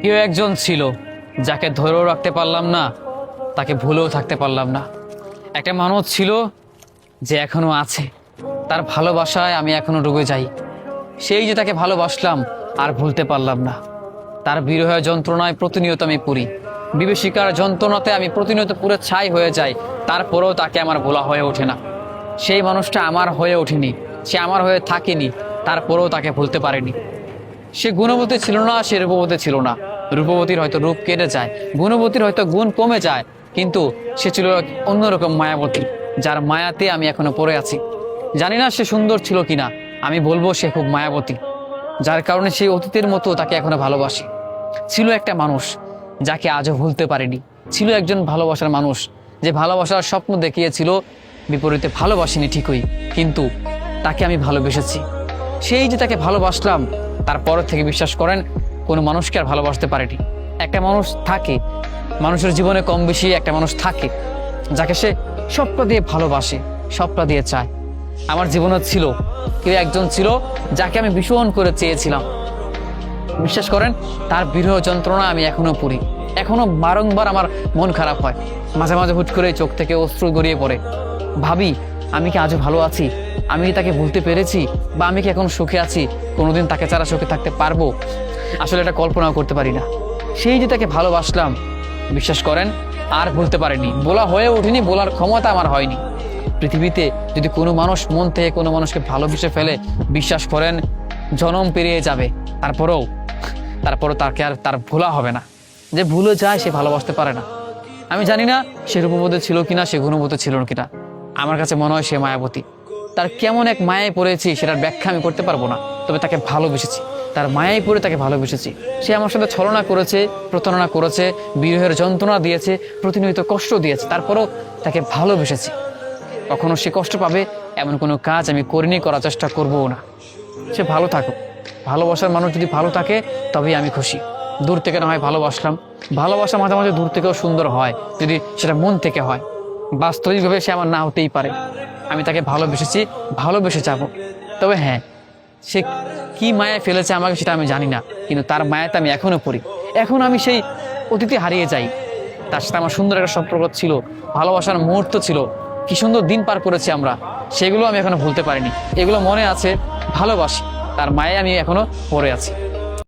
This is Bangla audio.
কেউ একজন ছিল যাকে ধরেও রাখতে পারলাম না, তাকে ভুলেও থাকতে পারলাম না। একটা মানুষ ছিল যে এখনো আছে, তার ভালোবাসায় আমি এখনো ডুবে যাই। সেই যে তাকে ভালোবাসলাম আর ভুলতে পারলাম না। তার বিরহের যন্ত্রণায় প্রতিনিয়ত আমি পুরি, বিভীষিকার যন্ত্রণাতে আমি প্রতিনিয়ত পুরো ছাই হয়ে যাই। তারপরেও তাকে আমার ভোলা হয়ে ওঠে না। সেই মানুষটা আমার হয়ে ওঠেনি, সে আমার হয়ে থাকেনি, তারপরেও তাকে ভুলতে পারেনি। সে গুণবতী ছিল না, সে রূপবতী ছিল না। রূপবতীর হয়তো রূপ কেটে যায়, গুণবতীর হয়তো গুণ কমে যায়, কিন্তু সে ছিল এক অন্যরকম মায়াবতী, যার মায়াতে আমি এখনো পড়ে আছি। জানি না সে সুন্দর ছিল কিনা, আমি বলবো সে খুব মায়াবতী, যার কারণে সেই অতীতের মতো তাকে এখনো ভালোবাসি। ছিল একটা মানুষ যাকে আজও ভুলতে পারিনি। ছিল একজন ভালোবাসার মানুষ যে ভালোবাসার স্বপ্ন দেখিয়েছিল, বিপরীতে ভালোবাসিনি ঠিকই, কিন্তু তাকে আমি ভালোবেসেছি। সেই যে তাকে ভালোবাসলাম, তারপর থেকে বিশ্বাস করেন কোনো মানুষকে আর ভালোবাসতে পারেনি। একটা মানুষ থাকে, মানুষের জীবনে কম বেশি একটা মানুষ থাকে যাকে সে সবটা দিয়ে ভালোবাসে, সবটা দিয়ে চায়। আমার জীবনে ছিল কেউ একজন ছিল যাকে আমি ভীষণ করে চেয়েছিলাম। বিশ্বাস করেন তার বিরহ যন্ত্রণা আমি এখনো পড়ি, এখনো বারংবার আমার মন খারাপ হয়। মাঝে মাঝে হুট করে চোখ থেকে অশ্রু গড়িয়ে পড়ে। ভাবি, আমি কি আজও ভালো আছি? আমি কি তাকে ভুলতে পেরেছি? বা আমি কি এখন সুখে আছি? কোনোদিন তাকে ছাড়া সুখে থাকতে পারবো? আসলে এটা কল্পনাও করতে পারি না। সেই যে তাকে ভালোবাসলাম, বিশ্বাস করেন আর ভুলতে পারিনি। বলা হয়ে ওঠেনি, বলার ক্ষমতা আমার হয়নি। পৃথিবীতে যদি কোনো মানুষ মন থেকে কোনো মানুষকে ভালোবেসে ফেলে, বিশ্বাস করেন জনম পেরিয়ে যাবে, তারপরেও তাকে আর তার ভোলা হবে না। যে ভুলে যায় সে ভালোবাসতে পারে না। আমি জানি না সে রূপবতী ছিল কিনা, সে গুণবতী ছিল কিনা। আমার কাছে মনে হয় সে মায়াবতী। তার কেমন এক মায়ায় পড়েছি সেটার ব্যাখ্যা আমি করতে পারবো না, তবে তাকে ভালোবেসেছি। তার মায়ায় পড়ে তাকে ভালোবেসেছি। সে আমার সাথে ছলনা করেছে, প্রতারণা করেছে, বিরহের যন্ত্রণা দিয়েছে, প্রতিনিয়ত কষ্ট দিয়েছে, তারপরেও তাকে ভালোবেসেছি। কখনো সে কষ্ট পাবে এমন কোনো কাজ আমি করিনি, করার চেষ্টা করবও না। সে ভালো থাকুক। ভালোবাসার মানুষ যদি ভালো থাকে তবেই আমি খুশি। দূর থেকে না হয় ভালোবাসলাম, ভালোবাসা মাঝে মাঝে দূর থেকেও সুন্দর হয় যদি সেটা মন থেকে হয়। বাস্তবিকভাবে সে আমার না হতেই পারে। আমি তাকে ভালোবেসেছি, ভালোবেসে যাবো। তবে হ্যাঁ, সে কি মায়ায় ফেলেছে আমাকে সেটা আমি জানি না, কিন্তু তার মায়াতে আমি এখনো পড়ি। এখন আমি সেই অতীতে হারিয়ে যাই। তার সাথে আমার সুন্দর একটা সম্পর্ক ছিল, ভালোবাসার মুহূর্ত ছিল, কি সুন্দর দিন পার করেছি আমরা, সেগুলো আমি এখনো ভুলতে পারিনি। এগুলো মনে আছে, ভালোবাসি, তার মায়ে আমি এখনো পড়ে আছি।